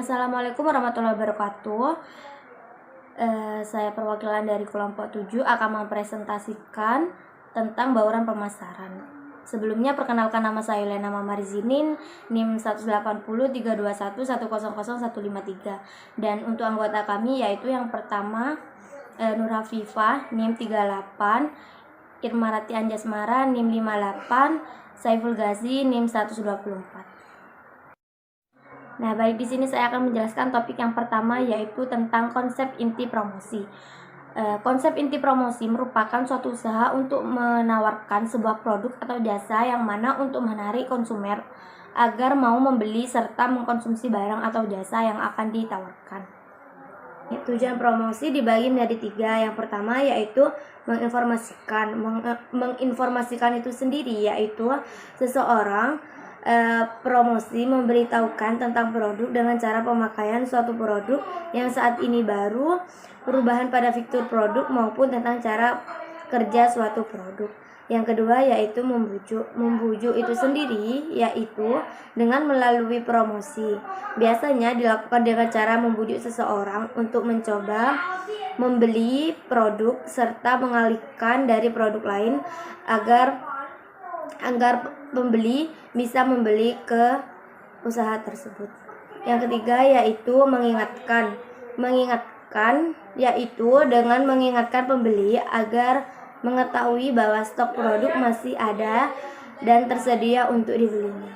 Assalamualaikum warahmatullahi wabarakatuh. Saya perwakilan dari kelompok 7 akan mempresentasikan tentang bauran pemasaran. Sebelumnya perkenalkan, nama saya Lena Mamarizinin, NIM 18031010153. Dan untuk anggota kami yaitu yang pertama Nur Hafifah NIM 38, Irmarati Anjasmara NIM 58, Saiful Ghazi NIM 124. Nah, baik, di sini saya akan menjelaskan topik yang pertama yaitu tentang konsep inti promosi. Konsep inti promosi merupakan suatu usaha untuk menawarkan sebuah produk atau jasa yang mana untuk menarik konsumen agar mau membeli serta mengkonsumsi barang atau jasa yang akan ditawarkan. Tujuan promosi dibagi menjadi 3. Yang pertama yaitu menginformasikan. Menginformasikan itu sendiri yaitu seseorang promosi memberitahukan tentang produk dengan cara pemakaian suatu produk yang saat ini baru, perubahan pada fitur produk maupun tentang cara kerja suatu produk. Yang kedua yaitu membujuk itu sendiri yaitu dengan melalui promosi. Biasanya dilakukan dengan cara membujuk seseorang untuk mencoba membeli produk serta mengalihkan dari produk lain agar pembeli bisa membeli ke usaha tersebut. Yang ketiga yaitu mengingatkan. Mengingatkan yaitu dengan mengingatkan pembeli agar mengetahui bahwa stok produk masih ada dan tersedia untuk dibelinya.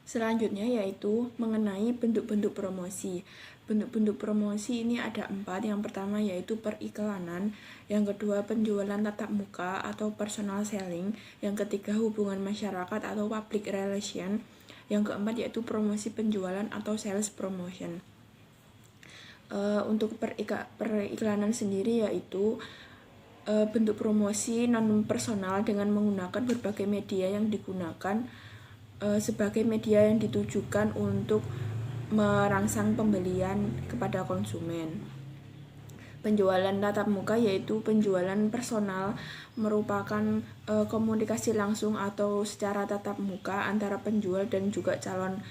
Selanjutnya yaitu mengenai bentuk-bentuk promosi. Bentuk-bentuk promosi ini ada 4. Yang pertama yaitu periklanan, yang kedua penjualan tatap muka atau personal selling, yang ketiga hubungan masyarakat atau public relation, yang keempat yaitu promosi penjualan atau sales promotion. Untuk periklanan sendiri yaitu bentuk promosi non personal dengan menggunakan berbagai media yang digunakan sebagai media yang ditujukan untuk merangsang pembelian kepada konsumen. Penjualan tatap muka yaitu penjualan personal, merupakan komunikasi langsung atau secara tatap muka antara penjual dan juga calon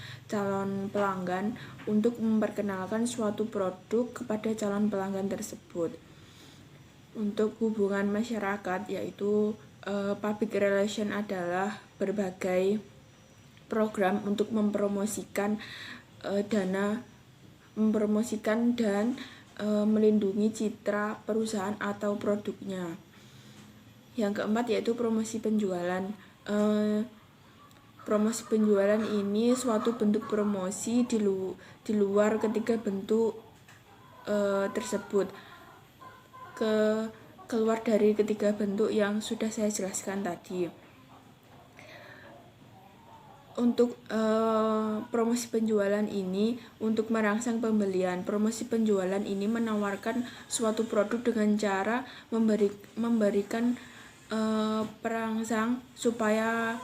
pelanggan untuk memperkenalkan suatu produk kepada calon pelanggan tersebut. Untuk hubungan masyarakat yaitu public relation adalah berbagai program untuk mempromosikan dan melindungi citra perusahaan atau produknya. Yang keempat yaitu promosi penjualan. Promosi penjualan ini suatu bentuk promosi di luar ketiga bentuk tersebut, keluar dari ketiga bentuk yang sudah saya jelaskan tadi. Untuk promosi penjualan ini untuk merangsang pembelian. Promosi penjualan ini menawarkan suatu produk dengan cara memberikan perangsang supaya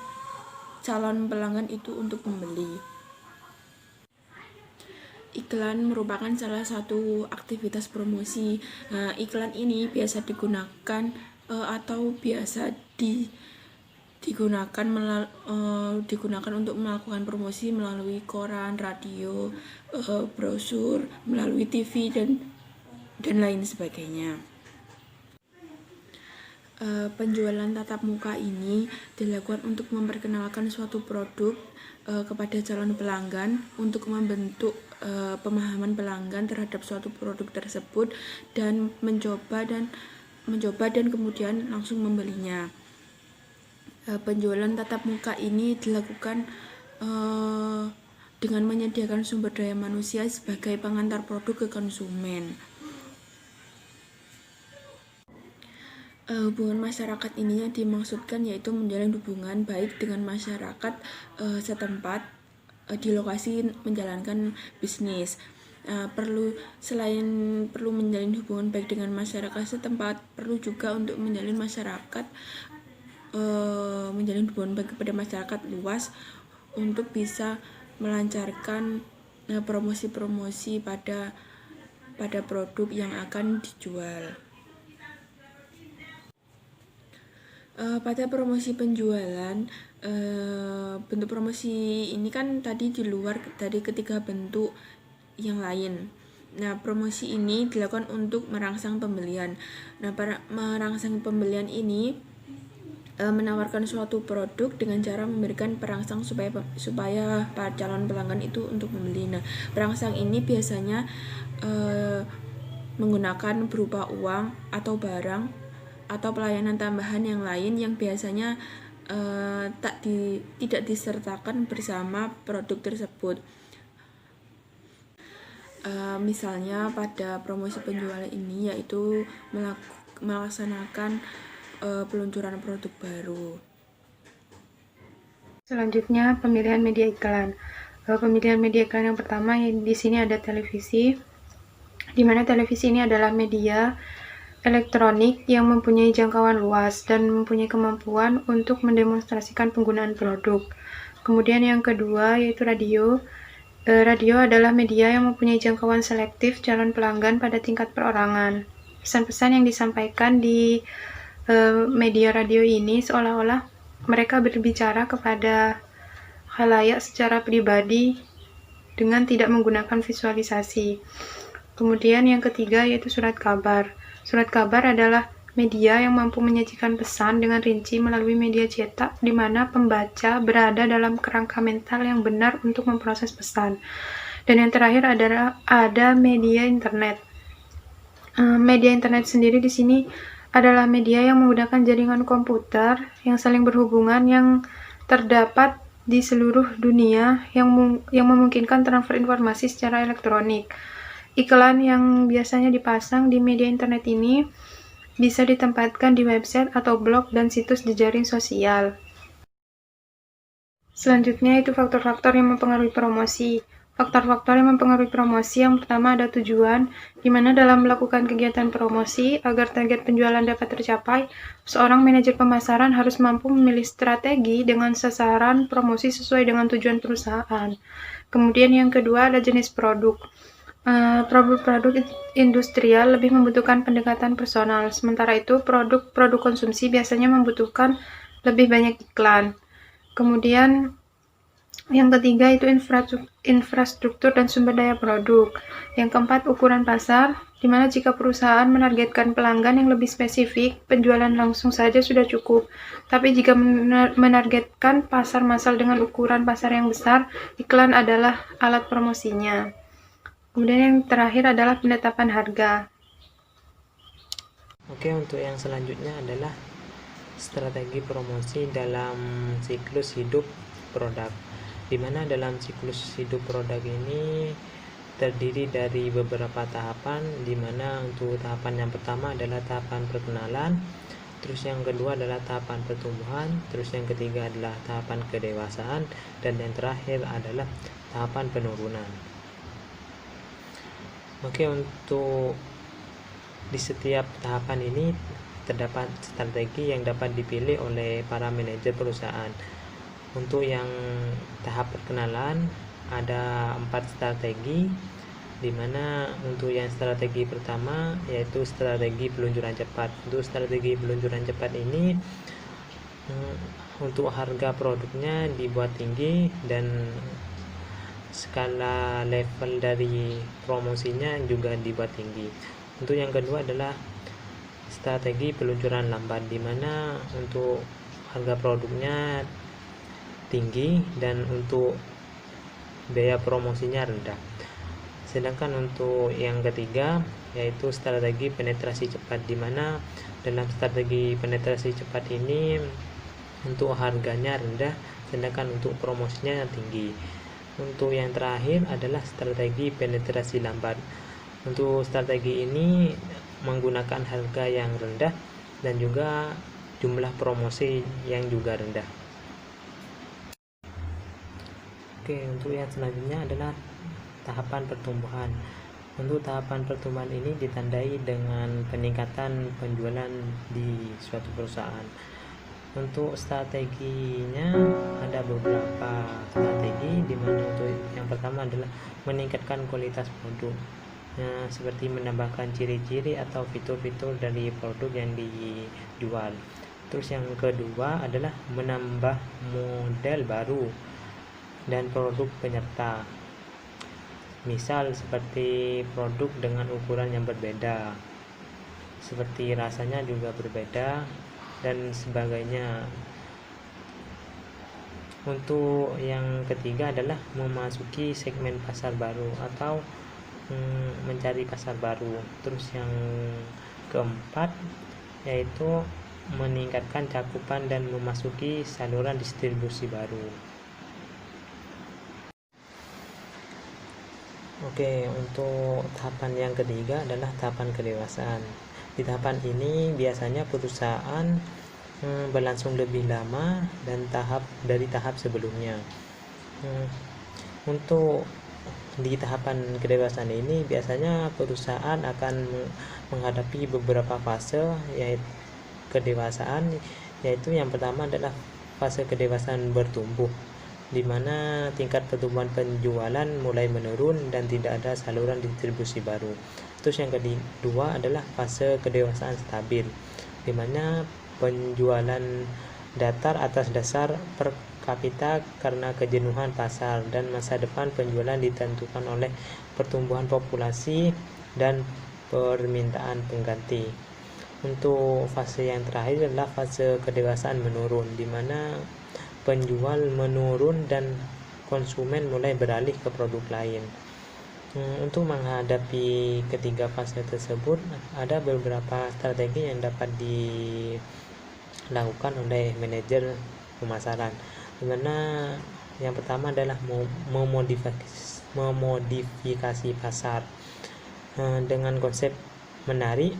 calon pelanggan itu untuk membeli. Iklan merupakan salah satu aktivitas promosi. Iklan ini biasa digunakan atau biasa digunakan untuk melakukan promosi melalui koran, radio, brosur, melalui TV dan lain sebagainya. Penjualan tatap muka ini dilakukan untuk memperkenalkan suatu produk kepada calon pelanggan untuk membentuk pemahaman pelanggan terhadap suatu produk tersebut dan mencoba dan kemudian langsung membelinya. Penjualan tatap muka ini dilakukan dengan menyediakan sumber daya manusia sebagai pengantar produk ke konsumen. Hubungan masyarakat ini yang dimaksudkan yaitu menjalin hubungan baik dengan masyarakat setempat di lokasi menjalankan bisnis. Selain perlu menjalin hubungan baik dengan masyarakat setempat, perlu juga untuk menjalin hubungan baik kepada masyarakat luas untuk bisa melancarkan promosi-promosi pada produk yang akan dijual. Pada promosi penjualan, bentuk promosi ini kan tadi di luar dari ketiga bentuk yang lain. Nah, promosi ini dilakukan untuk merangsang pembelian. Nah, para merangsang pembelian ini menawarkan suatu produk dengan cara memberikan perangsang supaya para calon pelanggan itu untuk membeli. Nah, perangsang ini biasanya menggunakan berupa uang atau barang atau pelayanan tambahan yang lain yang biasanya tidak disertakan bersama produk tersebut. Misalnya pada promosi penjualan ini yaitu melaksanakan peluncuran produk baru. Selanjutnya pemilihan media iklan. Pemilihan media iklan yang pertama di sini ada televisi, di mana televisi ini adalah media elektronik yang mempunyai jangkauan luas dan mempunyai kemampuan untuk mendemonstrasikan penggunaan produk. Kemudian yang kedua yaitu radio. Radio adalah media yang mempunyai jangkauan selektif calon pelanggan pada tingkat perorangan. Pesan-pesan yang disampaikan di media radio ini seolah-olah mereka berbicara kepada khalayak secara pribadi dengan tidak menggunakan visualisasi. Kemudian yang ketiga yaitu surat kabar. Surat kabar adalah media yang mampu menyajikan pesan dengan rinci melalui media cetak di mana pembaca berada dalam kerangka mental yang benar untuk memproses pesan. Dan yang terakhir adalah ada media internet. Media internet sendiri di sini adalah media yang menggunakan jaringan komputer yang saling berhubungan yang terdapat di seluruh dunia yang memungkinkan transfer informasi secara elektronik. Iklan yang biasanya dipasang di media internet ini bisa ditempatkan di website atau blog dan situs jejaring sosial. Selanjutnya itu faktor-faktor yang mempengaruhi promosi. Faktor-faktor yang mempengaruhi promosi yang pertama ada tujuan, di mana dalam melakukan kegiatan promosi agar target penjualan dapat tercapai, seorang manajer pemasaran harus mampu memilih strategi dengan sasaran promosi sesuai dengan tujuan perusahaan. Kemudian yang kedua ada jenis produk. Produk-produk industrial lebih membutuhkan pendekatan personal, sementara itu produk-produk konsumsi biasanya membutuhkan lebih banyak iklan. Kemudian yang ketiga itu infrastruktur dan sumber daya produk. Yang keempat ukuran pasar, di mana jika perusahaan menargetkan pelanggan yang lebih spesifik, penjualan langsung saja sudah cukup. Tapi jika menargetkan pasar massal dengan ukuran pasar yang besar, iklan adalah alat promosinya. Kemudian yang terakhir adalah penetapan harga. Oke, untuk yang selanjutnya adalah strategi promosi dalam siklus hidup produk, di mana dalam siklus hidup produk ini terdiri dari beberapa tahapan, di mana untuk tahapan yang pertama adalah tahapan perkenalan, terus yang kedua adalah tahapan pertumbuhan, terus yang ketiga adalah tahapan kedewasaan, dan yang terakhir adalah tahapan penurunan. Oke, untuk di setiap tahapan ini terdapat strategi yang dapat dipilih oleh para manajer perusahaan. Untuk yang tahap perkenalan ada 4 strategi, di mana untuk yang strategi pertama yaitu strategi peluncuran cepat. Untuk strategi peluncuran cepat ini untuk harga produknya dibuat tinggi dan skala level dari promosinya juga dibuat tinggi. Untuk yang kedua adalah strategi peluncuran lambat, di mana untuk harga produknya tinggi dan untuk biaya promosinya rendah. Sedangkan untuk yang ketiga yaitu strategi penetrasi cepat, di mana dalam strategi penetrasi cepat ini untuk harganya rendah sedangkan untuk promosinya tinggi. Untuk yang terakhir adalah strategi penetrasi lambat. Untuk strategi ini menggunakan harga yang rendah dan juga jumlah promosi yang juga rendah. Oke, untuk yang selanjutnya adalah tahapan pertumbuhan. Untuk tahapan pertumbuhan ini ditandai dengan peningkatan penjualan di suatu perusahaan. Untuk strateginya ada beberapa strategi, di mana untuk yang pertama adalah meningkatkan kualitas produk, seperti menambahkan ciri-ciri atau fitur-fitur dari produk yang dijual. Terus yang kedua adalah menambah model baru dan produk penyerta. Misal seperti produk dengan ukuran yang berbeda, seperti rasanya juga berbeda dan sebagainya. Untuk yang ketiga adalah memasuki segmen pasar baru atau mencari pasar baru. Terus yang keempat yaitu meningkatkan cakupan dan memasuki saluran distribusi baru. Oke, untuk tahapan yang ketiga adalah tahapan kedewasaan. Di tahapan ini biasanya perusahaan berlangsung lebih lama dan dari tahap sebelumnya. Untuk di tahapan kedewasaan ini biasanya perusahaan akan menghadapi beberapa fase yaitu kedewasaan, yaitu yang pertama adalah fase kedewasaan bertumbuh, di mana tingkat pertumbuhan penjualan mulai menurun dan tidak ada saluran distribusi baru. Terus yang kedua adalah fase kedewasaan stabil, di mana penjualan datar atas dasar per kapita karena kejenuhan pasar, dan masa depan penjualan ditentukan oleh pertumbuhan populasi dan permintaan pengganti. Untuk fase yang terakhir adalah fase kedewasaan menurun, di mana penjual menurun dan konsumen mulai beralih ke produk lain. Untuk menghadapi ketiga fase tersebut, ada beberapa strategi yang dapat dilakukan oleh manajer pemasaran, di mana yang pertama adalah memodifikasi pasar dengan konsep menarik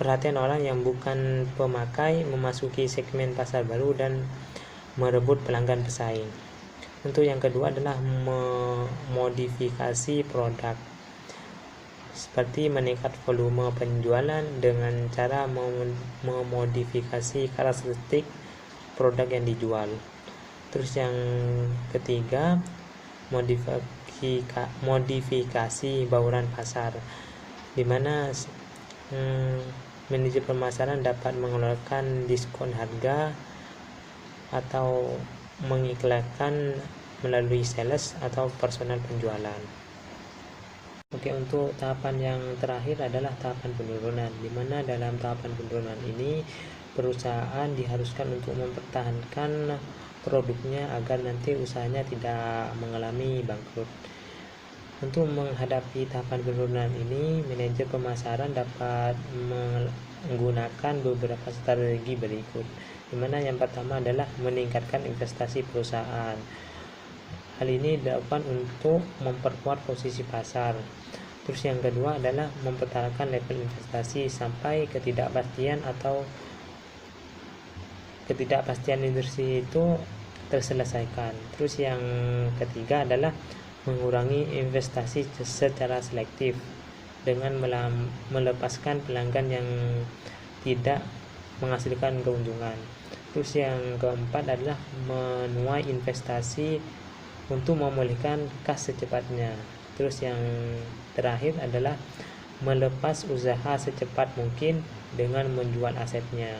perhatian orang yang bukan pemakai, memasuki segmen pasar baru dan merebut pelanggan pesaing. Untuk yang kedua adalah memodifikasi produk, seperti meningkat volume penjualan dengan cara memodifikasi karakteristik produk yang dijual. Terus yang ketiga, modifikasi bauran pasar, di mana manajer pemasaran dapat mengeluarkan diskon harga atau mengiklankan melalui sales atau personal penjualan. Oke, untuk tahapan yang terakhir adalah tahapan penurunan, di mana dalam tahapan penurunan ini perusahaan diharuskan untuk mempertahankan produknya agar nanti usahanya tidak mengalami bangkrut. Untuk menghadapi tahapan penurunan ini, manajer pemasaran dapat menggunakan beberapa strategi berikut, di mana yang pertama adalah meningkatkan investasi perusahaan. Hal ini dilakukan untuk memperkuat posisi pasar. Terus yang kedua adalah mempertahankan level investasi sampai ketidakpastian industri itu terselesaikan. Terus yang ketiga adalah mengurangi investasi secara selektif dengan melepaskan pelanggan yang tidak menghasilkan keuntungan. Terus yang keempat adalah menuai investasi untuk memulihkan kas secepatnya. Terus yang terakhir adalah melepas usaha secepat mungkin dengan menjual asetnya.